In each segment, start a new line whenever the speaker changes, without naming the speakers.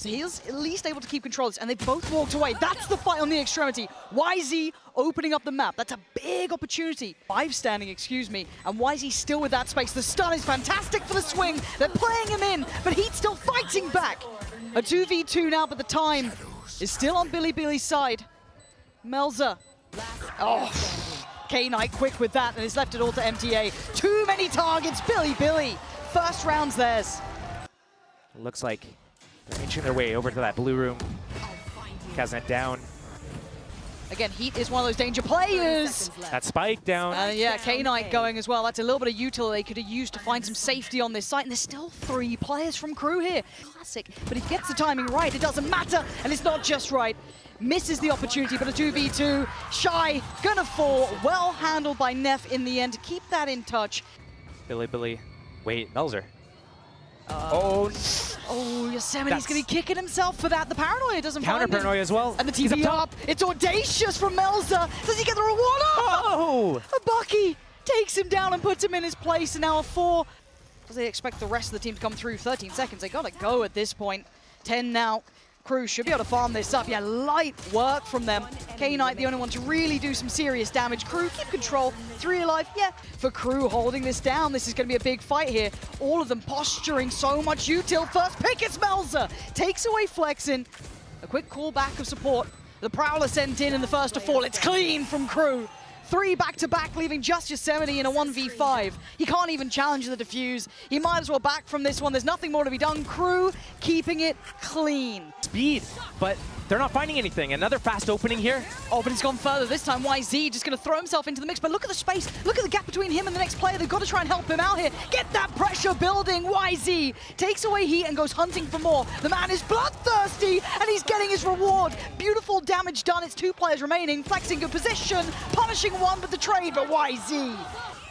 So he's at least able to keep control of this, and they both walked away. That's the fight on the extremity. YZ opening up the map. That's a big opportunity. 5 standing, excuse me, and YZ still with that space. The stun is fantastic for the swing. They're playing him in, but Heat still fighting back. A 2v2 now, but the time is still on Bilibili's side. Melza. Oh, K-Knight quick with that, and has left it all to MTA. Too many targets, Bilibili. First round's theirs.
Looks like they're inching their way over to that blue room. KZnet down.
Again, Heat is one of those danger players.
That spike down.
Yeah, K-Knight going as well. That's a little bit of util they could have used to find some safety on this site. And there's still 3 players from KRU here. Classic, but if he gets the timing right, it doesn't matter. And it's not just right. Misses the opportunity, but a 2v2. Shy, gonna fall. Well handled by Neff in the end to keep that in touch.
Bilibili. Wait, Melzer.
Oh, Yosemite's going to be kicking himself for that. The paranoia doesn't find him.
Counter paranoia as well.
And the TV up. It's audacious from Melza. Does he get the reward? Oh! A Bucky takes him down and puts him in his place. And now a 4. Does they expect the rest of the team to come through? 13 seconds. They got to go at this point. 10 now. KRU should be able to farm this up. Yeah, light work from them. K-Knight, the only one to really do some serious damage. KRU keep control. 3 alive, yeah. For KRU holding this down, this is going to be a big fight here. All of them posturing so much util. First pick, it's Melza. Takes away Flexin. A quick call back of support. The Prowler sent in the first to fall. It's clean from KRU. 3 back-to-back, leaving just Yosemite in a 1v5. He can't even challenge the defuse. He might as well back from this one. There's nothing more to be done. KRU keeping it clean.
Speed, but they're not finding anything. Another fast opening here.
Oh, but he's gone further this time. YZ just going to throw himself into the mix. But look at the space. Look at the gap between him and the next player. They've got to try and help him out here. Get that pressure building. YZ takes away Heat and goes hunting for more. The man is bloodthirsty, and he's getting his reward. Beautiful damage done. It's 2 players remaining. Flexing good position. Punishing one, but the trade, but YZ.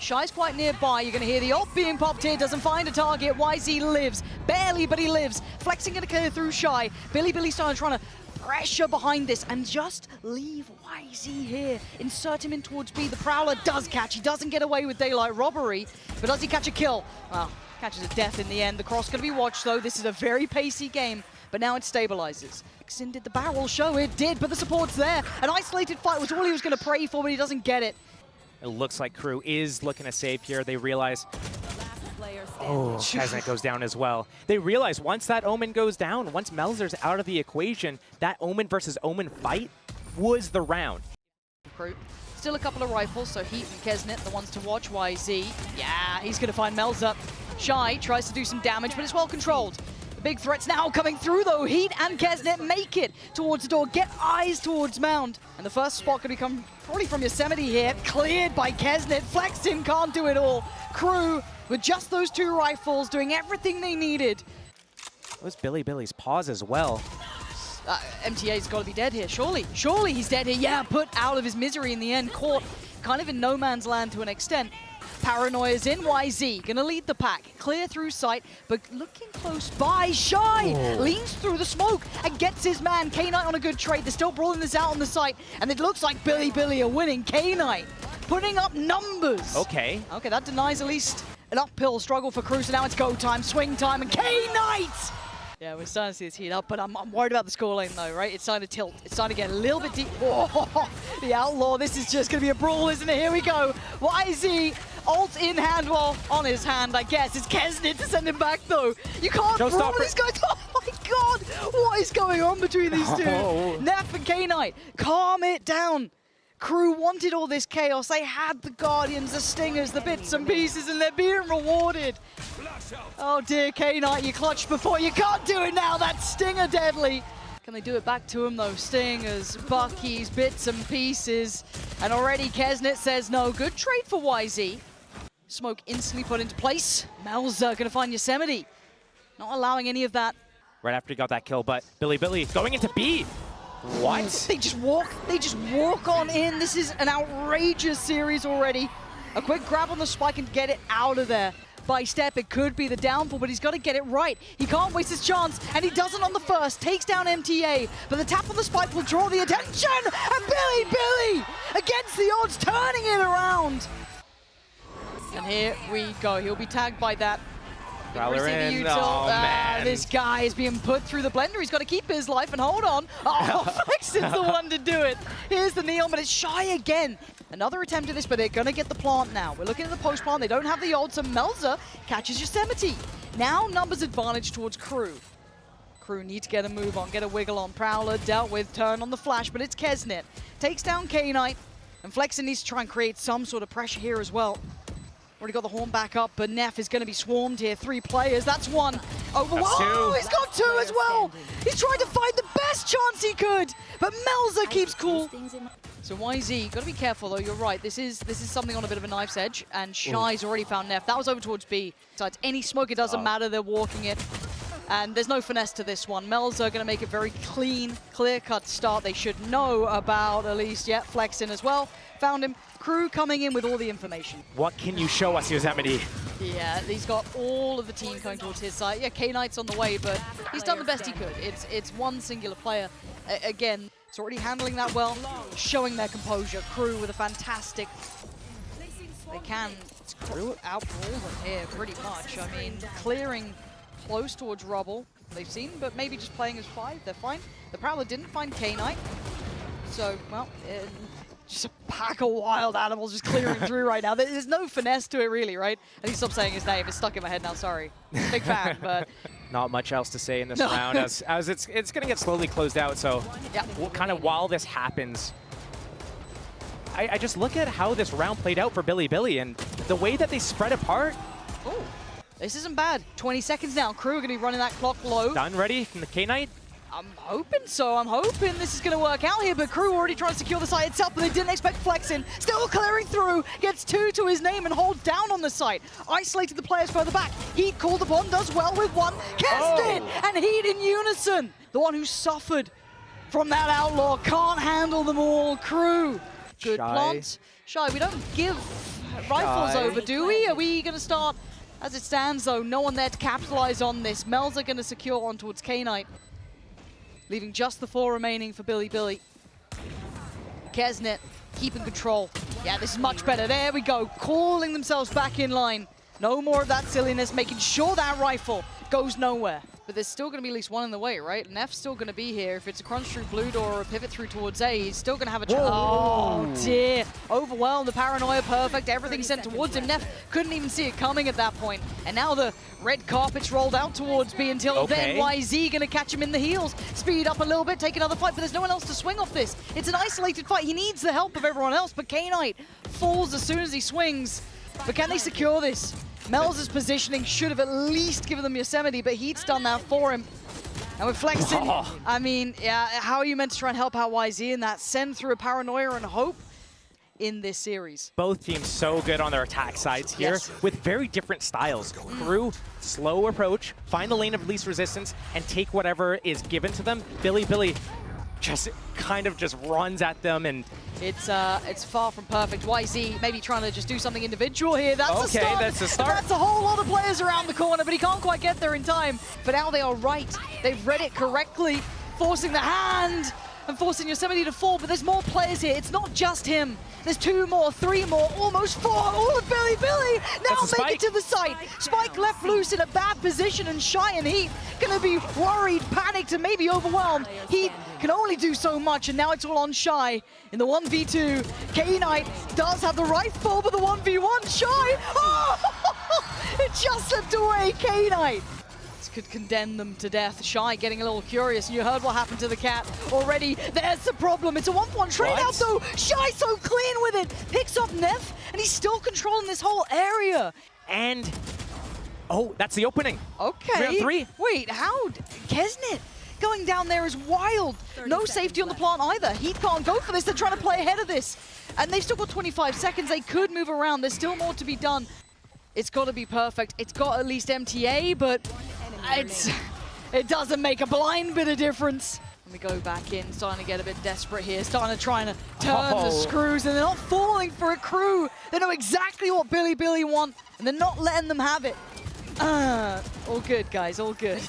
Shy's quite nearby. You're going to hear the ult being popped here. Doesn't find a target. YZ lives. Barely, but he lives. Flexing going to clear through Shy. Bilibili started trying to pressure behind this and just leave YZ here. Insert him in towards B. The Prowler does catch. He doesn't get away with daylight robbery, but does he catch a kill? Well, catches a death in the end. The cross going to be watched, though. This is a very pacey game, but now it stabilizes. Did the barrel show? It did, but the support's there. An isolated fight was all he was going to pray for, but he doesn't get it.
It looks like KRU is looking to save here. They realize, oh, KZnet goes down as well. They realize once that Omen goes down, once Melzer's out of the equation, that Omen versus Omen fight was the round.
KRU. Still a couple of rifles, so Heat and KZnet, the ones to watch. YZ, yeah, he's going to find Melza. Shy tries to do some damage, but it's well controlled. The big threats now coming through, though. Heat and KZnet make it towards the door, get eyes towards Mound. And the first spot could become probably from Yosemite here. Cleared by KZnet. Flexin can't do it all. KRU with just those 2 rifles doing everything they needed.
It was Bilibili's pause as well.
MTA's got to be dead here, surely. Surely he's dead here. Yeah, put out of his misery in the end. Caught kind of in no man's land to an extent. Paranoia's in. YZ gonna lead the pack. Clear through sight, but looking close by. Shy leans through the smoke and gets his man. K-Knight on a good trade. They're still brawling this out on the site, and it looks like Bilibili are winning. K-Knight putting up numbers.
Okay,
that denies at least an uphill struggle for KRU. So now it's go time, swing time, and K-Knight! Yeah, we're starting to see this heat up, but I'm worried about the scoreline though, right? It's starting to tilt. It's starting to get a little bit deep. Oh, the Outlaw, this is just going to be a brawl, isn't it? Here we go. YZ, ult in hand, well, on his hand, I guess. It's KZnet to send him back though. You can't brawl these guys. Oh my god, what is going on between these two? Neff and K-Knight, calm it down. KRU wanted all this chaos. They had the Guardians, the Stingers, the bits and pieces, and they're being rewarded. Oh dear, K-Knight, you clutched before. You can't do it now. That Stinger deadly. Can they do it back to him though? Stingers, Buckies, bits and pieces. And already KZnet says no. Good trade for YZ. Smoke instantly put into place. Melza gonna find Yosemite. Not allowing any of that.
Right after he got that kill, but Bilibili going into B. What?
They just walk on in. This is an outrageous series already. A quick grab on the spike and get it out of there. By step, it could be the downfall, but he's got to get it right. He can't waste his chance, and he doesn't on the first. Takes down MTA, but the tap on the spike will draw the attention. And Bilibili, against the odds, turning it around. And here we go. He'll be tagged by that.
Valorant, oh man.
This guy is being put through the blender. He's got to keep his life and hold on. Oh, Flex is the one to do it. Here's the Neon, but it's Shy again. Another attempt at this, but they're going to get the plant now. We're looking at the post plant. They don't have the ult, so Melzer catches Yosemite. Now numbers advantage towards KRU. KRU need to get a move on, get a wiggle on. Prowler dealt with, turn on the flash, but it's Kesnet. Takes down K-Knight, and Flexen needs to try and create some sort of pressure here as well. Already got the horn back up, but Neff is going to be swarmed here. 3 players, that's 1. Oh, he's got 2 as well! He's trying to find the best chance he could, but Melzer keeps cool. So YZ, got to be careful though, you're right. This is something on a bit of a knife's edge, and Shy's already found Neff. That was over towards B. So it's any smoke, it doesn't matter, they're walking it. And there's no finesse to this one. Melzer going to make it very clean, clear-cut start. They should know about at least, yeah, Flexin as well. Found him. KRU coming in with all the information.
What can you show us, Yosemite?
Yeah, he's got all of the team coming towards his side. Yeah, K-Knight's on the way, but he's done the best he could. It's one singular player. Again, it's already handling that well, showing their composure. KRU with a fantastic... They can outbrawl them here pretty much. I mean, clearing close towards rubble, they've seen, but maybe just playing as 5, they're fine. The Prowler didn't find K-Knight, so, well, just a pack of wild animals just clearing through right now. There's no finesse to it really, right? I need to stop saying his name, it's stuck in my head now, sorry. Big fan, but...
Not much else to say in this round, as it's going to get slowly closed out, so kind of while this happens, I just look at how this round played out for Bilibili, and the way that they spread apart.
Oh. This isn't bad. 20 seconds now. KRU are going to be running that clock low.
Done, ready from the K-Knight?
I'm hoping so. I'm hoping this is going to work out here, but KRU already trying to secure the site itself, but they didn't expect Flexin. Still clearing through. Gets 2 to his name and holds down on the site. Isolated the players further back. Heat called upon, does well with 1. Keston and Heat in unison. The one who suffered from that outlaw can't handle them all. KRU. Good plant. Shy, we don't give rifles over, do we? Are we going to start... As it stands, though, no one there to capitalize on this. Melzer going to secure on towards K-Knight, leaving just the 4 remaining for Bilibili. Kesnet keeping control. Yeah, this is much better. There we go, calling themselves back in line. No more of that silliness, making sure that rifle goes nowhere. But there's still going to be at least 1 in the way, right? Neff's still going to be here. If it's a crunch through blue door or a pivot through towards A, he's still going to have a chance. Oh, dear. Overwhelmed, the paranoia perfect, everything sent towards him. Neff couldn't even see it coming at that point. And now the red carpet's rolled out towards B until then YZ going to catch him in the heels. Speed up a little bit, take another fight, but there's no one else to swing off this. It's an isolated fight. He needs the help of everyone else, but K-Knight falls as soon as he swings. But can they secure this? Melz's positioning should have at least given them Yosemite, but Heat's done that for him. And with Flexin, I mean, yeah, how are you meant to try and help out YZ in that? Send through a paranoia and hope in this series.
Both teams so good on their attack sides here with very different styles. KRU, slow approach, find the lane of least resistance, and take whatever is given to them. Bilibili just kind of just runs at them, and
it's far from perfect. YZ maybe trying to just do something individual here. That's a start.
That's a start.
That's a whole lot of players around the corner, but he can't quite get there in time. But now they are right. They've read it correctly, forcing the hand and forcing Yosemite to fall. But there's more players here. It's not just him. There's 2 more, 3 more, almost 4. All of Bilibili now make it to the site. Spike left loose in a bad position, and Shy and Heat gonna be worried, panicked, and maybe overwhelmed. Heat can only do so much, and now it's all on Shy in the 1v2. K-Knight does have the rifle, but the 1v1 Shy. Oh! It just slipped away, K-Knight. Could condemn them to death. Shy getting a little curious. You heard what happened to the cat already. There's the problem. It's a 1-1 trade out though. Shy so clean with it. Picks up Neff, and he's still controlling this whole area.
And, oh, that's the opening.
Okay.
3-on-3.
Wait, how? Kesnet going down there is wild. No safety on the plant either. Heat can't go for this. They're trying to play ahead of this. And they've still got 25 seconds. They could move around. There's still more to be done. It's got to be perfect. It's got at least MTA, but it doesn't make a blind bit of difference. And we go back in, starting to get a bit desperate here, starting to try and turn the screws, and they're not falling for it. KRU, they know exactly what Bilibili want, and they're not letting them have it. All good, guys, all good.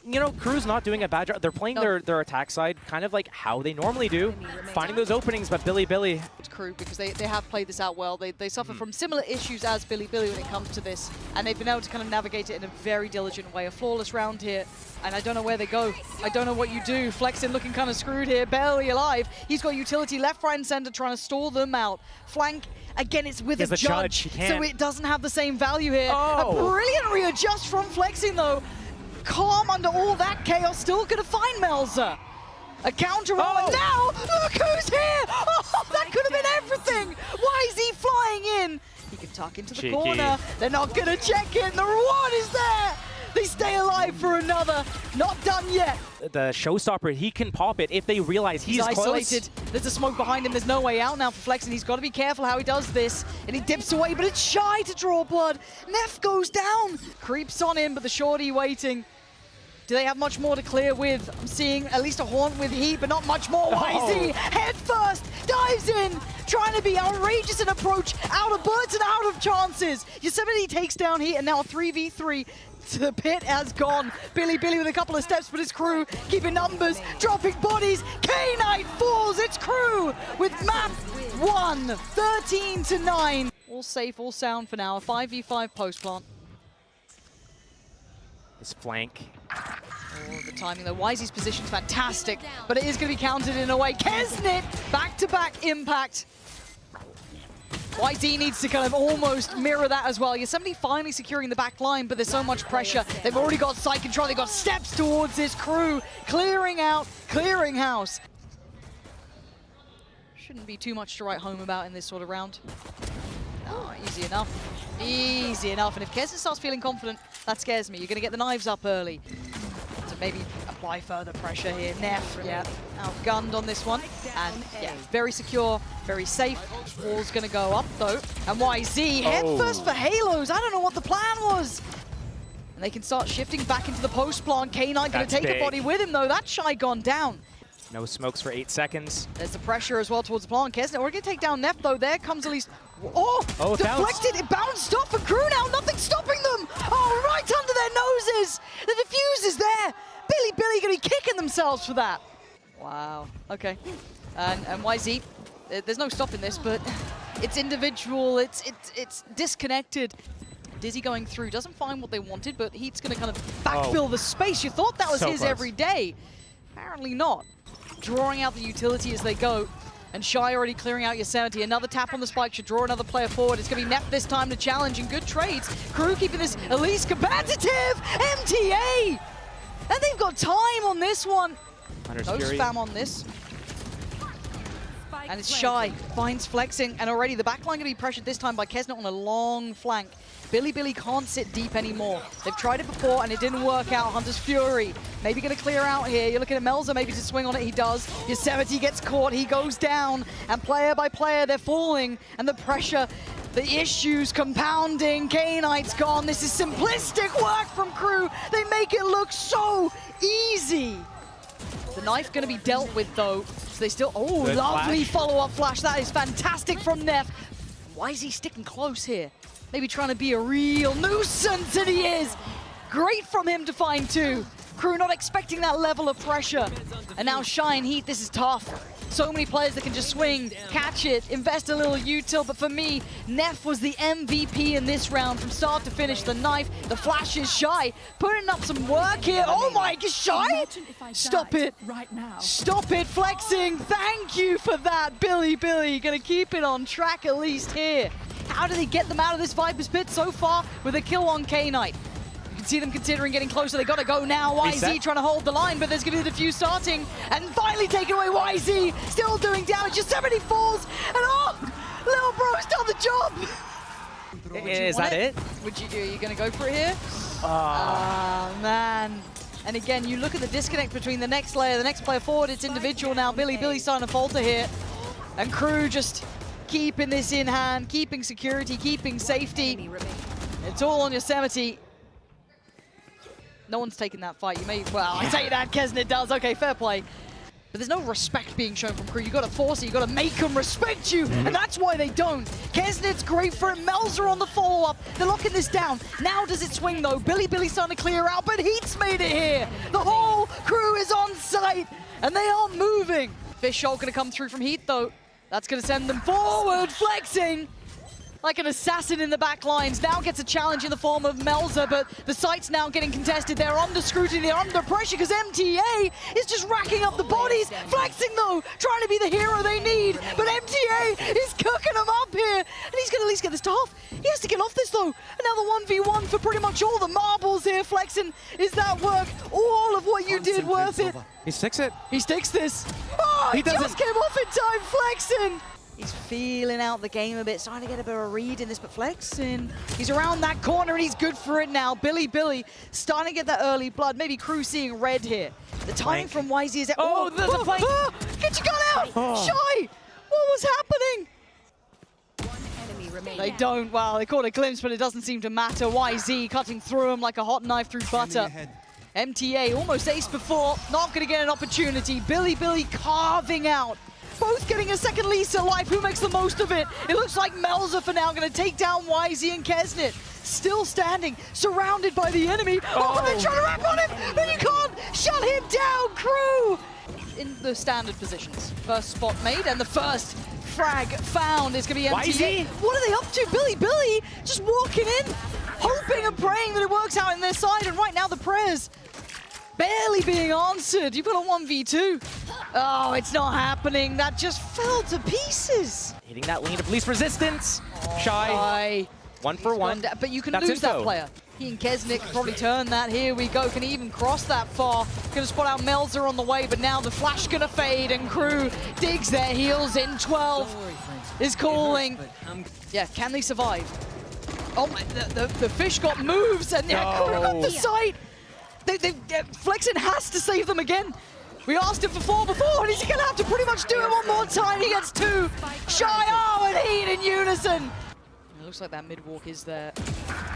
you know, KRU's not doing a bad job. They're playing their attack side kind of like how they normally do, finding those openings, but Bilibili.
KRU, because they have played this out well. They suffer from similar issues as Bilibili when it comes to this, and they've been able to kind of navigate it in a very diligent way. A flawless round here, and I don't know where they go. I don't know what you do. Flexen looking kind of screwed here, barely alive. He's got utility left, right, and center trying to stall them out. Flank, again, it's with a judge, so it doesn't have the same value here. A brilliant readjust from Flexing, though. Calm under all that chaos, still gonna find Melzer. A counter roll, and now, look who's here! Oh, that could have been everything! Why is he flying in? He can tuck into the corner. They're not gonna check in, the reward is there! They stay alive for another, not done yet.
The showstopper, he can pop it if they realize he's
isolated.
Close.
There's a smoke behind him, there's no way out now for Flex, and he's got to be careful how he does this. And he dips away, but it's shy to draw blood. Neff goes down, creeps on him, but the shorty waiting. Do they have much more to clear with? I'm seeing at least a Haunt with heat, but not much more. YZ, head first, dives in, trying to be outrageous in approach, out of bullets and out of chances. Yosemite takes down heat, and now a 3v3. The pit has gone. Bilibili with a couple of steps, but his KRU keeping numbers, dropping bodies. K-Knight falls, it's KRU with map 1, 13-9. All safe, all sound for now. A 5v5 post plant.
His flank.
Oh, the timing though. YZ's position's fantastic, but it is going to be countered in a way. Kesnit, back-to-back impact. YZ needs to kind of almost mirror that as well. Yosemite finally securing the back line, but there's so much pressure. They've already got side control. They've got steps towards this KRU. Clearing out, clearing house. Shouldn't be too much to write home about in this sort of round. Oh, easy enough. Easy enough. And if Kesnit starts feeling confident, that scares me. You're going to get the knives up early to maybe apply further pressure here. Neff, yeah, outgunned on this one. And yeah, very secure, very safe. Wall's going to go up though. And YZ, head first for Halos. I don't know what the plan was. And they can start shifting back into the post plant. K-Knight going to take a body with him though. That shy gone down.
No smokes for 8 seconds.
There's the pressure as well towards the plant. Kesnit, we're going to take down Neff though. There comes at least... Oh, deflected, it bounced off for KRU now. Nothing stopping them. Oh, right under their noses. The defuse is there. Bilibili going to be kicking themselves for that. Wow, okay. And YZ, there's no stopping this, but it's individual, it's disconnected. Dizzy going through, doesn't find what they wanted, but Heat's going to kind of backfill the space. You thought that was his every day. Apparently not. Drawing out the utility as they go. And Shy already clearing out Yosemite. Another tap on the spike should draw another player forward. It's going to be Neff this time to challenge, and good trades. KRU keeping this at least competitive. MTA! And they've got time on this one. No spam on this. And it's Shy, finds Flexing, and already the backline going to be pressured this time by Kesnit on a long flank. Bilibili can't sit deep anymore. They've tried it before and it didn't work out. Hunter's Fury maybe going to clear out here. You're looking at Melzer maybe to swing on it. He does. Yosemite gets caught. He goes down. And player by player, they're falling. And the pressure, the issues compounding. K-Knight's gone. This is simplistic work from KRU. They make it look so easy. The knife going to be dealt with though. So they still, lovely follow-up flash. That is fantastic from Neff. Why is he sticking close here? Maybe trying to be a real nuisance, and he is. Great from him to find two. KRU not expecting that level of pressure. And now Shy and Heat, this is tough. So many players that can just swing, catch it, invest a little util, but for me, Neff was the MVP in this round from start to finish. The knife, the flash is Shy, putting up some work here. Oh my, Shy? Stop it. Right now. Stop it, Flexing. Thank you for that, Bilibili. Gonna keep it on track at least here. How do they get them out of this Viper's Pit so far with a kill on K-Knight? You can see them considering getting closer. They gotta go now. YZ trying to hold the line, but there's gonna be the defuse starting. And finally taken away YZ, still doing damage. Yosemite falls, and little bro's done the job.
Is that it?
Are you gonna go for it here? Man. And again, you look at the disconnect between the next layer, the next player forward, it's individual now. Bilibili's starting to falter here. And KRU just keeping this in hand, keeping security, keeping safety. It's all on Yosemite. No one's taking that fight. You may, well, I say that, Kesnit does. Okay, fair play. but there's no respect being shown from KRU. You gotta force it, you gotta make them respect you, and that's why they don't. Kesnit's great for it, Melzer on the follow-up. They're locking this down. Now does it swing though? Bilibili starting to clear out, but Heat's made it here. The whole KRU is on site, and they aren't moving. Fish Shoal gonna come through from Heat though. That's gonna send them forward, flexing. Like an assassin in the back lines. Now gets a challenge in the form of Melzer, but the site's now getting contested. They're under scrutiny, they're under pressure because MTA is just racking up the bodies. Flexing though, trying to be the hero they need, but MTA is cooking them up here, and he's gonna at least get this to half. He has to get off this though. Another 1v1 for pretty much all the marbles here. Flexing, is that work? All of what you did worth it?
He sticks it.
He sticks this. Oh, he just came off in time, Flexing. He's feeling out the game a bit, starting to get a bit of a read in this, but Flexing, he's around that corner and he's good for it now. Bilibili starting to get that early blood, maybe KRU seeing red here. The timing from YZ is...
Oh, there's a flank!
Get your gun out! Shy! What was happening? They don't, well, they caught a glimpse, but it doesn't seem to matter. YZ cutting through him like a hot knife through butter. MTA almost aced before, not gonna get an opportunity. Bilibili carving out. Both getting a second lease at life. Who makes the most of it? It looks like Melzer for now going to take down YZ and Kesnit. Still standing, surrounded by the enemy. Oh, they're trying to wrap on him, but you can't shut him down, KRU! In the standard positions. First spot made, and the first frag found is going to be MTA. What are they up to? Bilibili just walking in, hoping and praying that it works out in their side, and right now the prayers barely being answered. You've got a 1v2. Oh, it's not happening. That just fell to pieces.
Hitting that lane of least resistance. Shy. 1 for 1.
But you can lose that player. He and Kesnit can probably turn that. Here we go. Can he even cross that far? Gonna spot out Melzer on the way, but now the flash gonna fade and KRU digs their heels in. 12 is calling. Yeah, can they survive? Oh my, the fish got moves, and yeah, KRU got the sight. Flexing has to save them again. We asked him for 4 before, and he's gonna have to pretty much do it one more time. He gets 2. Shy, oh, and Heat in unison. It looks like that mid-walk is their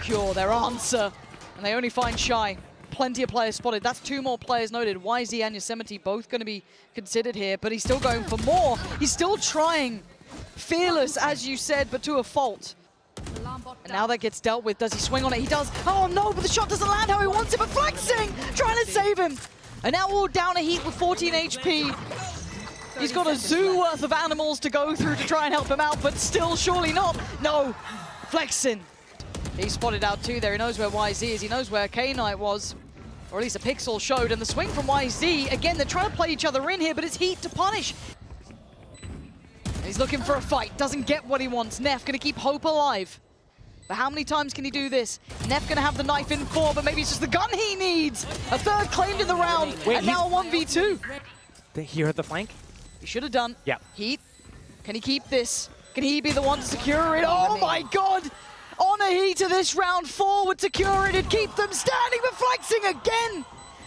cure, their answer. And they only find Shy. Plenty of players spotted. That's 2 more players noted. YZ and Yosemite both gonna be considered here, but he's still going for more. He's still trying. Fearless, as you said, but to a fault. And now that gets dealt with. Does he swing on it? He does. Oh no, but the shot doesn't land how he wants it, but Flexing trying to save him. And now all down a Heat with 14 HP. He's got a zoo worth of animals to go through to try and help him out, but still surely not. No, Flexing. He spotted out too there. He knows where YZ is. He knows where K-Knight was. Or at least a pixel showed. And the swing from YZ, again, they're trying to play each other in here, but it's Heat to punish. He's looking for a fight, doesn't get what he wants. Neff gonna keep hope alive. But how many times can he do this? Neff gonna have the knife in 4, but maybe it's just the gun he needs. A 3rd claimed in the round, and now a 1v2.
Did he hit the flank?
He should have done.
Yeah.
Heat, can he keep this? Can he be the one to secure it? Oh my God! On a Heat to this round, forward secure it and keep them standing, but Flexing again.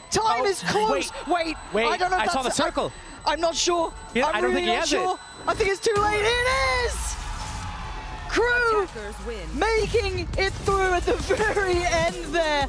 Time is close. Wait, I don't know if
I saw the circle.
I'm not sure.
Yeah,
I'm
I don't
really
think he
not
has
sure. I think it's too late. It is! KRU making it through at the very end there.